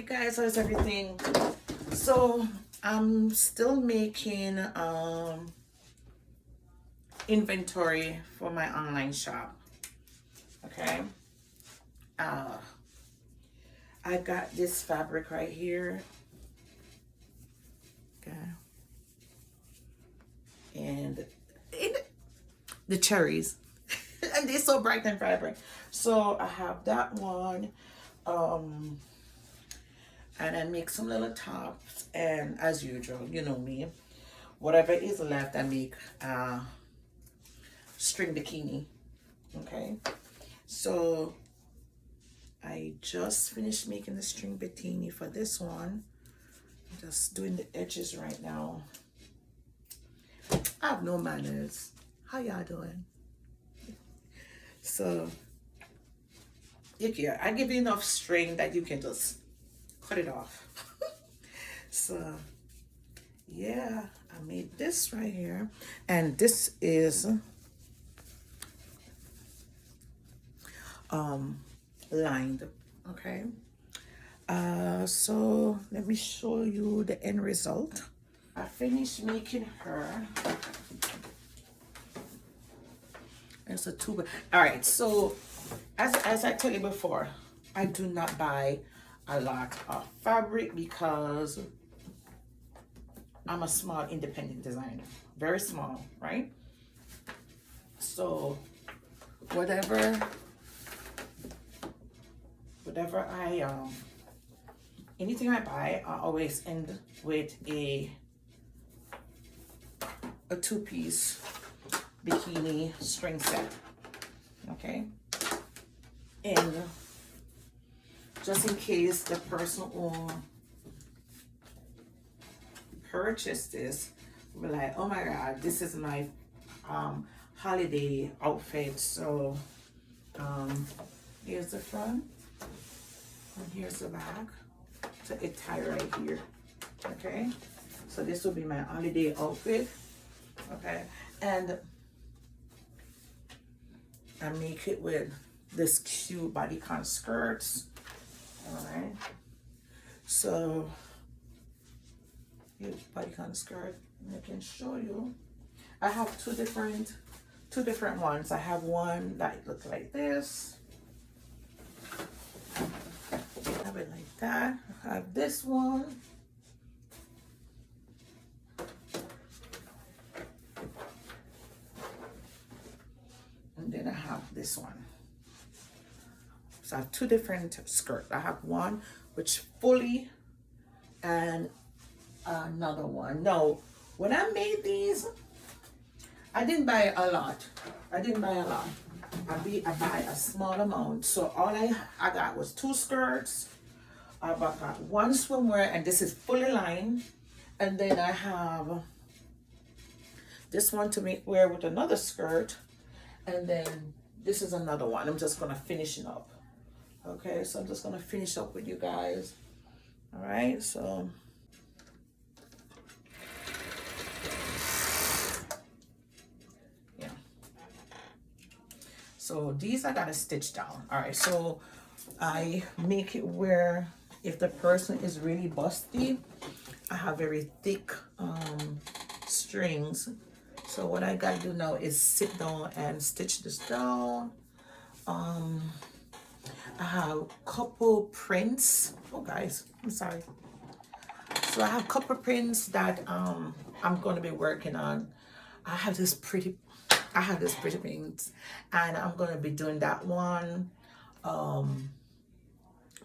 Hey guys, how's everything? So I'm still making inventory for my online shop. Okay. Uh I got this fabric right here. Okay. And the cherries. And they're so bright and vibrant. So I have that one. Um and I make some little tops, and as usual, you know me, whatever is left I make string bikini. Okay, so I just finished making the string bikini for this one. I'm just doing the edges right now. I have no manners. How y'all doing? So I give you enough string that you can just cut it off. So yeah, I made this right here, and this is lined. Okay, so let me show you the end result. I finished making her. It's a tuba. All right, so as I tell you before, I do not buy a lot of fabric because I'm a small independent designer, very small, right? So whatever I anything I buy, I always end with a two-piece bikini string set. Okay, and just in case the person who purchased this will be like, oh my god, this is my holiday outfit. So here's the front and here's the back. So it tie right here. Okay, so this will be my holiday outfit. Okay, and I make it with this cute bodycon skirts. All right, so here's bodycon skirt, and I can show you. I have two different ones. I have one that looks like this. I have it like that. I have this one. And then I have this one. So I have two different skirts. I have one which fully, and another one. No, when I made these, I didn't buy a lot. I buy a small amount. So all I got was two skirts. I got one swimwear, and this is fully lined. And then I have this one to make wear with another skirt. And then this is another one. I'm just gonna finish it up. Okay, so I'm just gonna finish up with you guys. All right, so yeah. So these I gotta stitch down. All right, so I make it where if the person is really busty, I have very thick strings. So what I gotta do now is sit down and stitch this down. I have a couple prints. Oh guys, I'm sorry. So I have a couple prints that I'm gonna be working on. I have this pretty print, and I'm gonna be doing that one.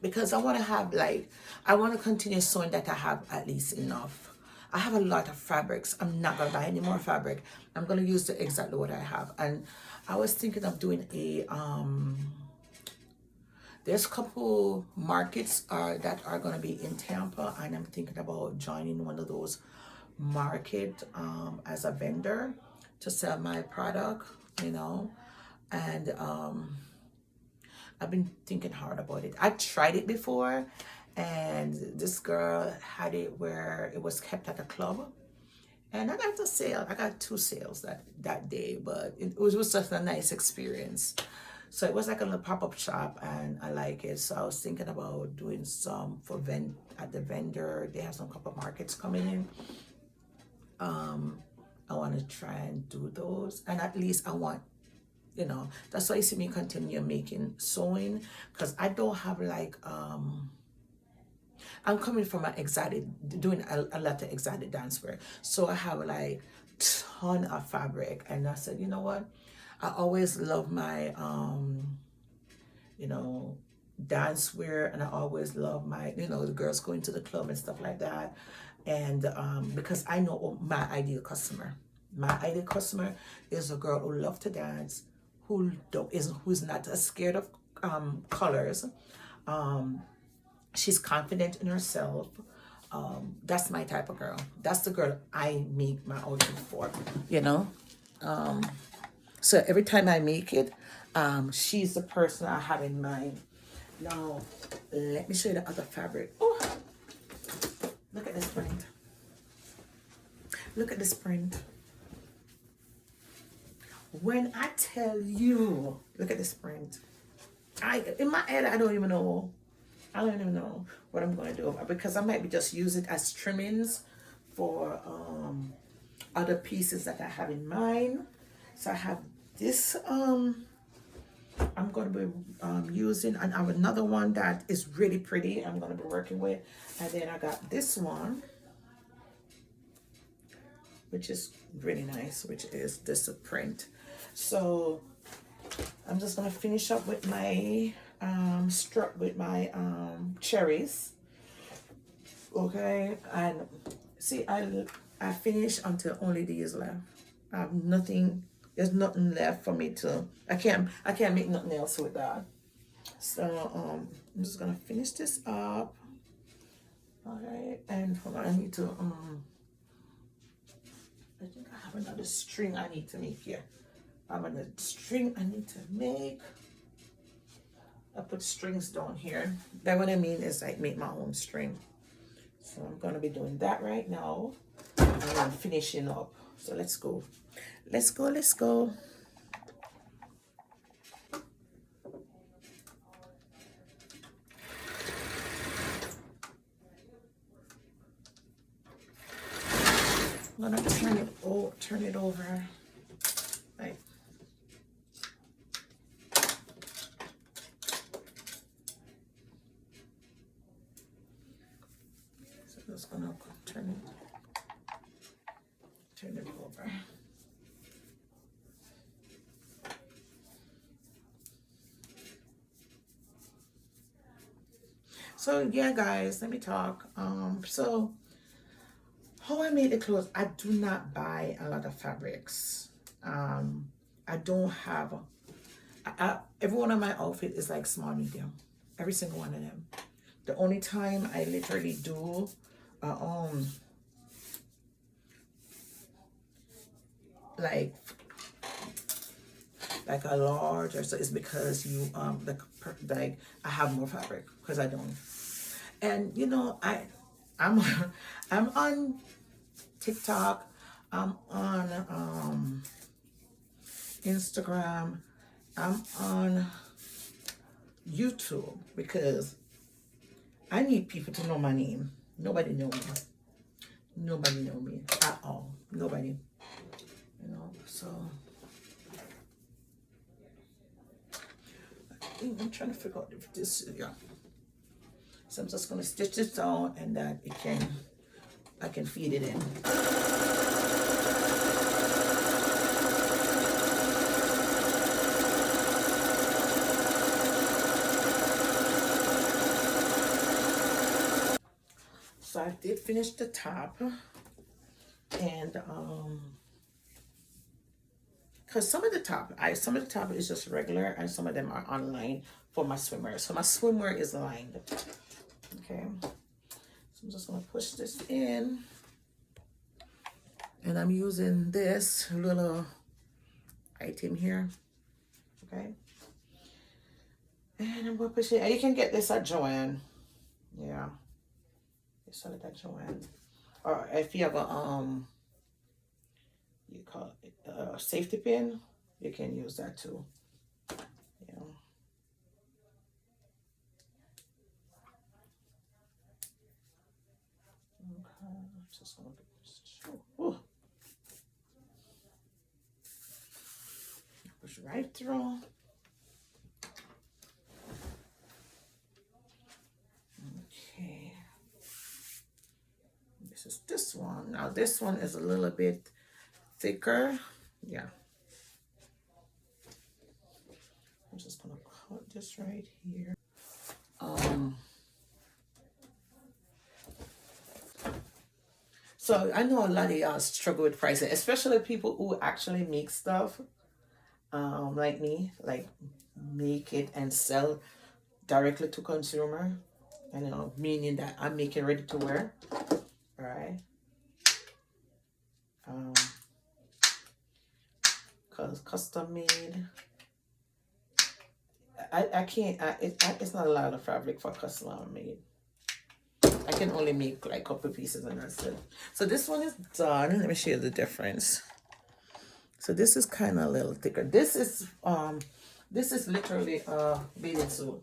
Because I want to have I want to continue sewing that I have at least enough. I have a lot of fabrics. I'm not gonna buy any more fabric. I'm gonna use exactly what I have. And I was thinking of doing a there's a couple markets that are gonna be in Tampa, and I'm thinking about joining one of those market as a vendor to sell my product, you know. And I've been thinking hard about it. I tried it before, and this girl had it where it was kept at a club, and I got a sale. I got two sales that day, but it was just a nice experience. So it was like a little pop-up shop, and I like it. So I was thinking about doing some for at the vendor. They have some couple markets coming in. I want to try and do those, and at least I want, that's why you see me continue making sewing, because I don't have like I'm coming from an exotic, doing a lot of exotic dancewear. So I have like ton of fabric. And I said, you know what? I always love my, you know, dancewear. And I always love my, the girls going to the club and stuff like that. And because I know my ideal customer. My ideal customer is a girl who loves to dance, who's not scared of colors. She's confident in herself. That's my type of girl. That's the girl I make my outfit for, you know? So every time I make it, she's the person I have in mind. Now, let me show you the other fabric. Oh, look at this print. Look at this print. When I tell you, look at this print. In my head, I don't even know what I'm going to do, because I might be just use it as trimmings for other pieces that I have in mind. So I have this I'm going to be using, and I have another one that is really pretty I'm going to be working with, and then I got this one which is really nice, which is this print. So I'm just going to finish up with my strut with my cherries. Okay, and see, I finished until only these left. I have nothing. There's nothing left for me to. I can't make nothing else with that. So I'm just gonna finish this up. Okay, and hold on, I need to I think I have another string I need to make here. I have another string I need to make. I put strings down here. That what I mean is I make my own string. So I'm gonna be doing that right now. And I'm finishing up. So let's go. Let's go, let's go. I'm gonna turn it over. Right. So I'm just gonna turn it over. So yeah, guys, let me talk. So how I made the clothes, I do not buy a lot of fabrics. I don't have every one of my outfit is like small medium, every single one of them. The only time I literally do like a large or so is because you like I have more fabric, because I don't. And I'm I'm on TikTok, I'm on Instagram, I'm on YouTube, because I need people to know my name. Nobody know me. Nobody know me at all. Nobody. So I'm trying to figure out if this, yeah. So I'm just gonna stitch this down, and that I can feed it in. So I did finish the top, and because some of the top is just regular, and some of them are online for my swimwear. So my swimwear is lined. Okay, so I'm just gonna push this in, and I'm using this little item here. Okay, and I'm gonna push it. And you can get this at Joann. Yeah, you sell it at Joann, or if you have a you call it a safety pin, you can use that too. Just gonna do push right through. Okay. This is this one. Now this one is a little bit thicker. Yeah. I'm just gonna cut this right here. So I know a lot of y'all struggle with pricing, especially people who actually make stuff, like me, like make it and sell directly to consumer. You know, meaning that I'm making ready to wear, right? Cause custom made, I can't. It's not a lot of fabric for custom made. I can only make like a couple pieces and that's it. So this one is done. Let me show you the difference. So this is kind of a little thicker. This is literally a bathing suit.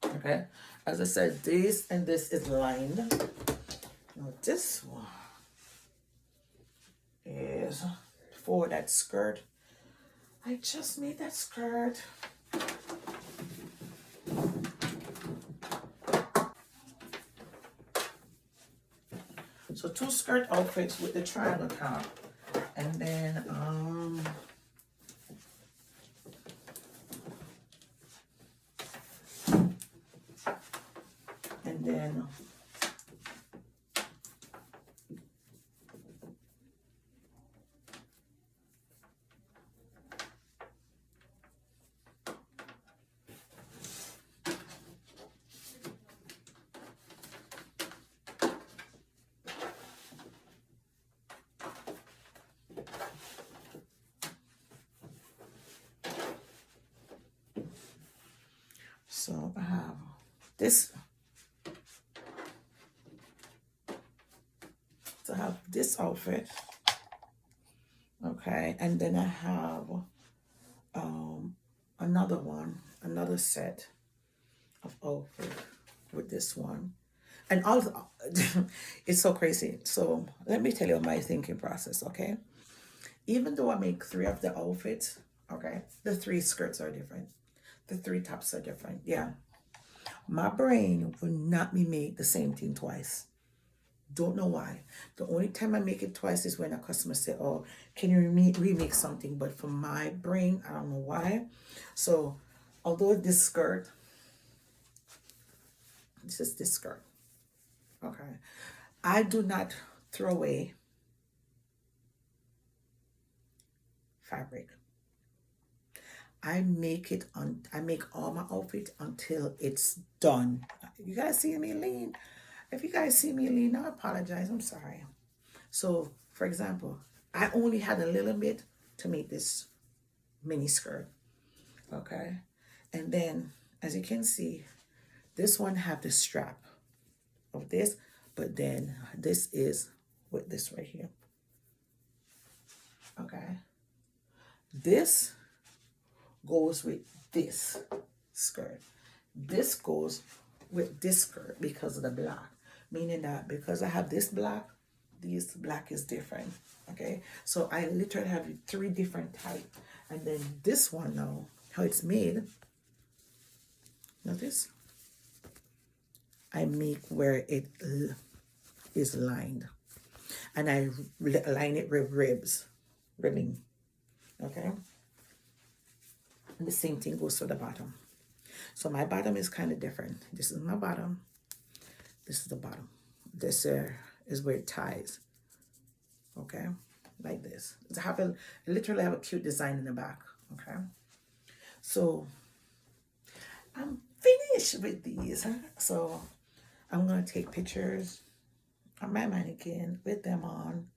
Okay, as I said, this and this is lined. Now this one is for that skirt. I just made that skirt. So 2 skirt outfits with the triangle top, and then so I have this. So I have this outfit, okay, and then I have another set of outfit with this one, and also it's so crazy. So let me tell you my thinking process, okay? Even though I make 3 of the outfits, okay, the 3 skirts are different, the 3 tops are different. Yeah, my brain will not be make the same thing twice. Don't know why. The only time I make it twice is when a customer say, "Oh, can you remake something?" But for my brain, I don't know why. So, although this skirt, this is this skirt. Okay, I do not throw away fabric. I make it on. I make all my outfits until it's done. You guys see me lean? If you guys see me lean, I apologize. I'm sorry. So, for example, I only had a little bit to make this mini skirt, okay? And then, as you can see, this one have the strap of this, but then this is with this right here, okay? This goes with this skirt. This goes with this skirt because of the black, meaning that because I have this black, this black is different, okay? So I literally have 3 different types. And then this one now, how it's made, notice, I make where it is lined. And I line it with ribbing, okay? And the same thing goes for the bottom. So my bottom is kind of different. This is my bottom. This is the bottom. This is where it ties. Okay, like this. I literally have a cute design in the back. Okay, so I'm finished with these. So I'm gonna take pictures of my mannequin with them on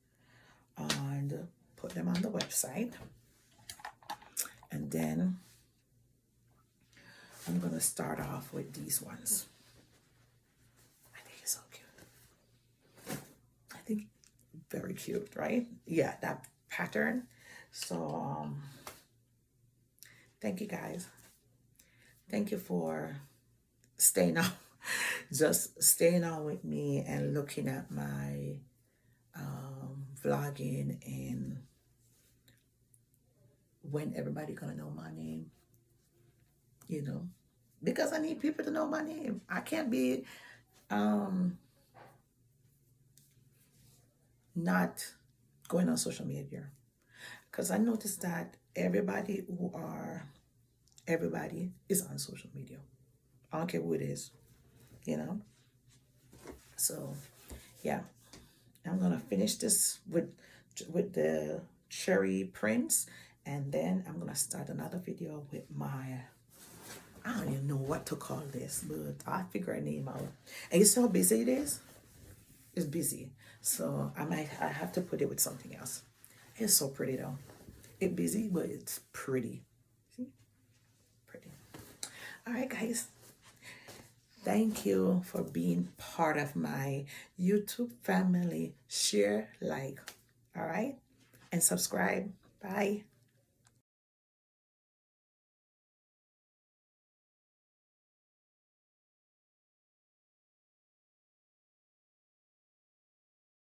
and put them on the website. And then I'm gonna start off with these ones. I think it's so cute. I think very cute, right? Yeah, that pattern. So thank you guys. Thank you for staying up just staying on with me and looking at my vlogging and when everybody gonna know my name, you know, because I need people to know my name. I can't be not going on social media because I noticed that everybody is on social media. I don't care who it is, you know. So yeah, I'm gonna finish this with the cherry prints, and then I'm gonna start another video with my, I don't even know what to call this, but I'll figure a name out. And you see how busy it is? It's busy. So I have to put it with something else. It's so pretty though. It's busy, but it's pretty. See? Pretty. All right, guys. Thank you for being part of my YouTube family. Share, like, all right? And subscribe. Bye.